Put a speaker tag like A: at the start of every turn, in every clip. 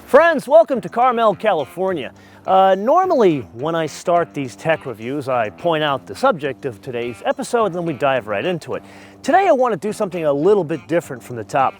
A: Friends, welcome to Carmel, California. Normally, when I start these tech reviews, I point out the subject of today's episode, and then we dive right into it. Today, I want to do something a little bit different from the top.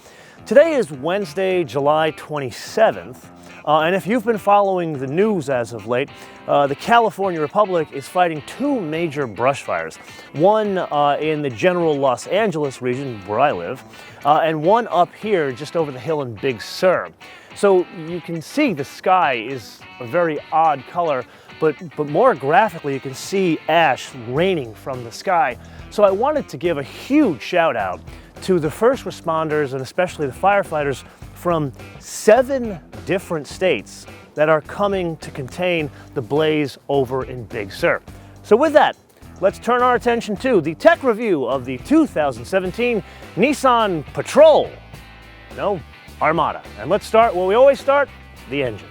A: Today is Wednesday, July 27th, and if you've been following the news as of late, the California Republic is fighting two major brush fires. One in the general Los Angeles region, where I live, and one up here just over the hill in Big Sur. So you can see the sky is a very odd color, but more graphically you can see ash raining from the sky. So I wanted to give a huge shout out to the first responders and especially the firefighters from 7 different states that are coming to contain the blaze over in Big Sur. So with that, let's turn our attention to the tech review of the 2017 Nissan Patrol. No, Armada. And let's start where we always start, the engine.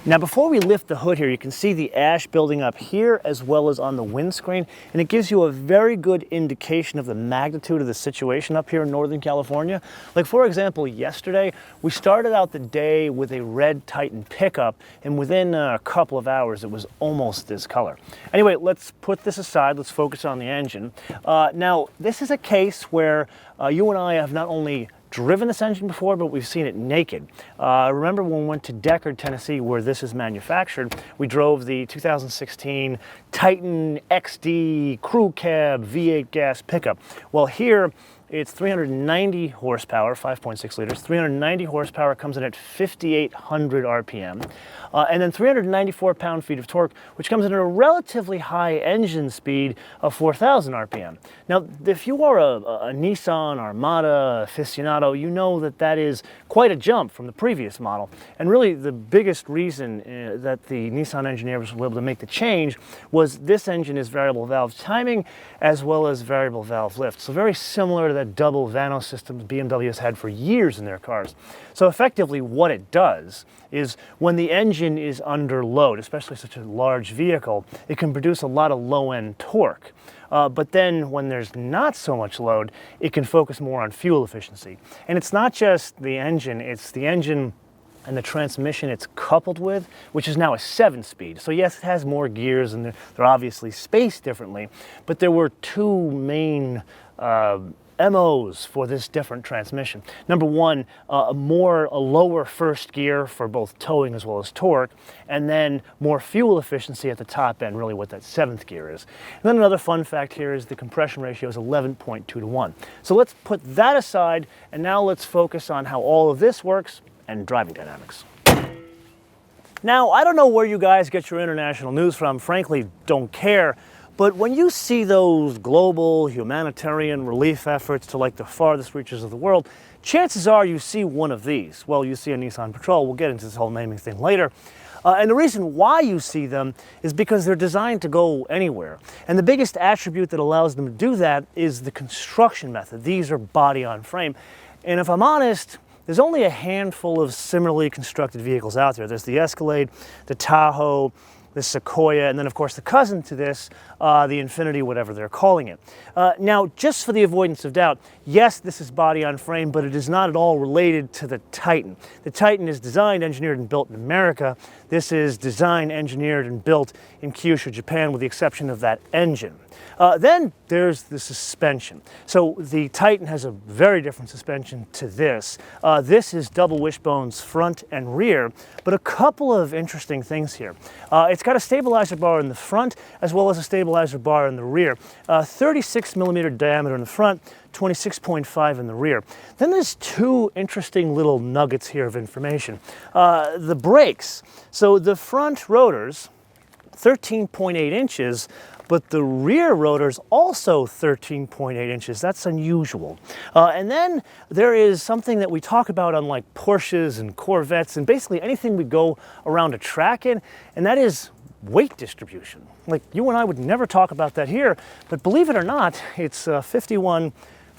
A: Now before we lift the hood here, you can see the ash building up here as well as on the windscreen, and it gives you a very good indication of the magnitude of the situation up here in Northern California. Like for example, yesterday, we started out the day with a red Titan pickup, and within a couple of hours, it was almost this color. Anyway, let's put this aside, let's focus on the engine. Now, this is a case where you and I have not only driven this engine before, but we've seen it naked. Remember when we went to Deckard, Tennessee, where this is manufactured, we drove the 2016 Titan XD Crew Cab V8 gas pickup. Well, here it's 390 horsepower, 5.6 liters, 390 horsepower, comes in at 5,800 RPM, and then 394 pound-feet of torque, which comes in at a relatively high engine speed of 4,000 RPM. Now, if you are a Nissan Armada aficionado, you know that that is quite a jump from the previous model. And really, the biggest reason that the Nissan engineers were able to make the change was this engine is variable valve timing as well as variable valve lift. So very similar to that double Vano system BMW has had for years in their cars. So effectively what it does is when the engine is under load, especially such a large vehicle, it can produce a lot of low-end torque. But then when there's not so much load, it can focus more on fuel efficiency. And it's not just the engine, it's the engine and the transmission it's coupled with, which is now a 7-speed. So yes, it has more gears and they're obviously spaced differently, but there were two main MOs for this different transmission. Number one, a lower first gear for both towing as well as torque, and then more fuel efficiency at the top end, really what that 7th gear is. And then another fun fact here is the compression ratio is 11.2 to 1. So let's put that aside, and now let's focus on how all of this works and driving dynamics. Now, I don't know where you guys get your international news from, frankly, don't care. But when you see those global humanitarian relief efforts to like the farthest reaches of the world, chances are you see one of these. Well, you see a Nissan Patrol. We'll get into this whole naming thing later. And the reason why you see them is because they're designed to go anywhere. And the biggest attribute that allows them to do that is the construction method. These are body on frame. And if I'm honest, there's only a handful of similarly constructed vehicles out there. There's the Escalade, the Tahoe, the Sequoia, and then of course the cousin to this, the Infiniti, whatever they're calling it. Now, just for the avoidance of doubt, yes, this is body on frame, but it is not at all related to the Titan. The Titan is designed, engineered, and built in America. This is designed, engineered, and built in Kyushu, Japan, with the exception of that engine. Then there's the suspension. So the Titan has a very different suspension to this. This is double wishbones front and rear, but a couple of interesting things here. It's got a stabilizer bar in the front as well as a stabilizer bar in the rear. 36 millimeter diameter in the front, 26.5 in the rear. Then there's two interesting little nuggets here of information. The brakes. So the front rotors, 13.8 inches, but the rear rotor's also 13.8 inches. That's unusual. And then there is something that we talk about on like Porsches and Corvettes and basically anything we go around a track in, and that is weight distribution. Like you and I would never talk about that here, but believe it or not, it's 51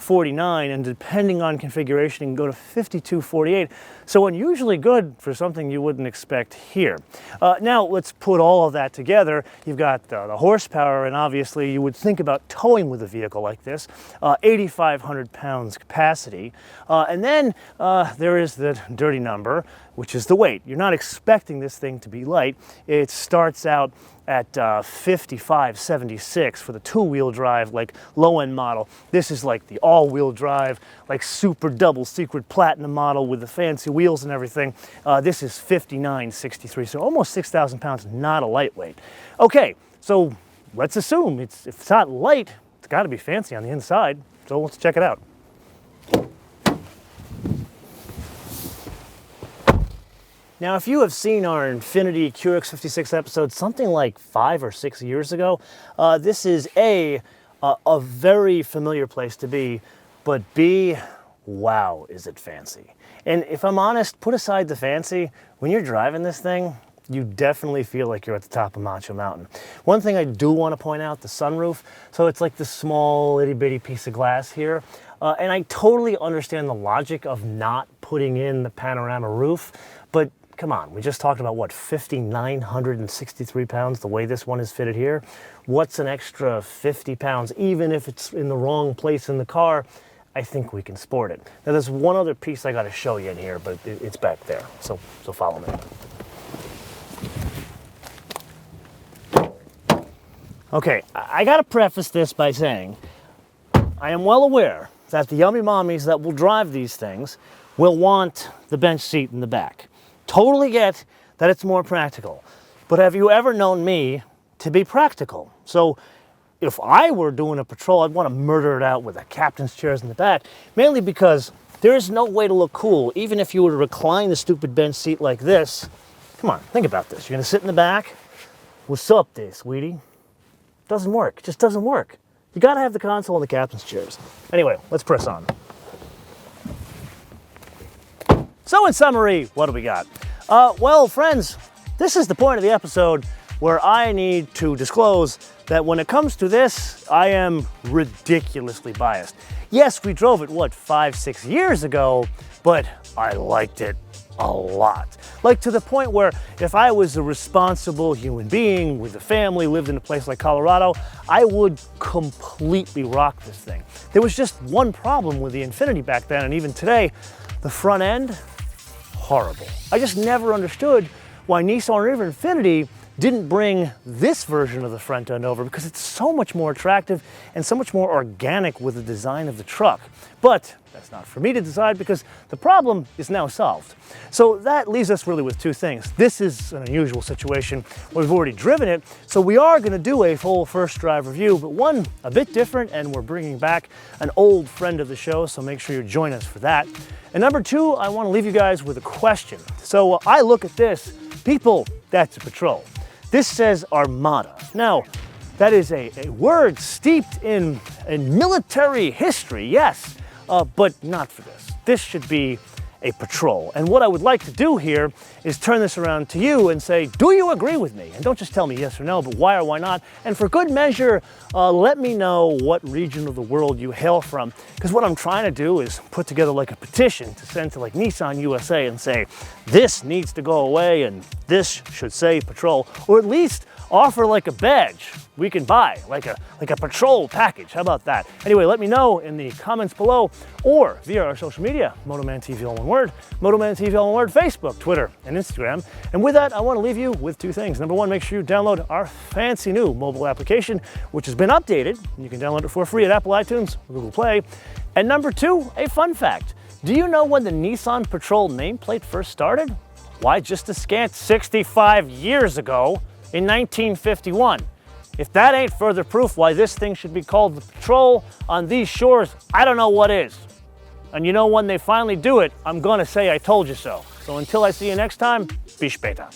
A: $52.49, and depending on configuration, it can go to $52.48. So unusually good for something you wouldn't expect here. Now let's put all of that together. You've got the horsepower, and obviously you would think about towing with a vehicle like this. 8,500 pounds capacity. And then there is the dirty number, which is the weight. You're not expecting this thing to be light. It starts out at 55.76 for the two-wheel drive, like low-end model. This is like the all-wheel drive, like super double secret platinum model with the fancy wheels and everything. This is 59.63, so almost 6,000 pounds, not a lightweight. Okay, so let's assume if it's not light, it's got to be fancy on the inside. So let's check it out. Now, if you have seen our Infiniti QX56 episode something like 5 or 6 years ago, this is A, a very familiar place to be, but B, wow, is it fancy. And if I'm honest, put aside the fancy, when you're driving this thing, you definitely feel like you're at the top of Macho Mountain. One thing I do want to point out, the sunroof. So it's like this small itty bitty piece of glass here. And I totally understand the logic of not putting in the panorama roof, but come on, we just talked about, what, 5,963 pounds, the way this one is fitted here. What's an extra 50 pounds, even if it's in the wrong place in the car? I think we can sport it. Now, there's one other piece I got to show you in here, but it's back there, so follow me. Okay, I got to preface this by saying I am well aware that the yummy mommies that will drive these things will want the bench seat in the back. Totally get that it's more practical. But have you ever known me to be practical? So if I were doing a patrol, I'd want to murder it out with the captain's chairs in the back, mainly because there is no way to look cool, even if you were to recline the stupid bench seat like this. Come on, think about this. You're going to sit in the back? What's up there, sweetie? Doesn't work. It just doesn't work. You got to have the console and the captain's chairs. Anyway, let's press on. So in summary, what do we got? Well, friends, this is the point of the episode where I need to disclose that when it comes to this, I am ridiculously biased. Yes, we drove it, what, 5-6 years ago, but I liked it a lot. Like, to the point where if I was a responsible human being with a family, lived in a place like Colorado, I would completely rock this thing. There was just one problem with the Infiniti back then, and even today, the front end, horrible. I just never understood why Nissan or even Infiniti didn't bring this version of the front end over, because it's so much more attractive and so much more organic with the design of the truck. But that's not for me to decide, because the problem is now solved. So that leaves us really with two things. This is an unusual situation where we've already driven it, so we are going to do a full first drive review, but one a bit different, and we're bringing back an old friend of the show, so make sure you join us for that. And number two, I want to leave you guys with a question. So I look at this, people, that's a Patrol. This says Armada. Now, that is a word steeped in military history, yes, but not for this. This should be a Patrol. And what I would like to do here is turn this around to you and say, do you agree with me? And don't just tell me yes or no, but why or why not? And for good measure, let me know what region of the world you hail from. Because what I'm trying to do is put together like a petition to send to like Nissan USA and say, this needs to go away and this should say Patrol, or at least offer like a badge we can buy, like a Patrol package. How about that? Anyway, let me know in the comments below or via our social media, MotoManTV all one word, MotoManTV all one word, Facebook, Twitter, and Instagram. And with that, I want to leave you with two things. Number one, make sure you download our fancy new mobile application, which has been updated. You can download it for free at Apple iTunes or Google Play. And number two, a fun fact. Do you know when the Nissan Patrol nameplate first started? Why, just a scant 65 years ago in 1951. If that ain't further proof why this thing should be called the Patrol on these shores, I don't know what is. And you know, when they finally do it, I'm gonna say I told you so. So until I see you next time, be später.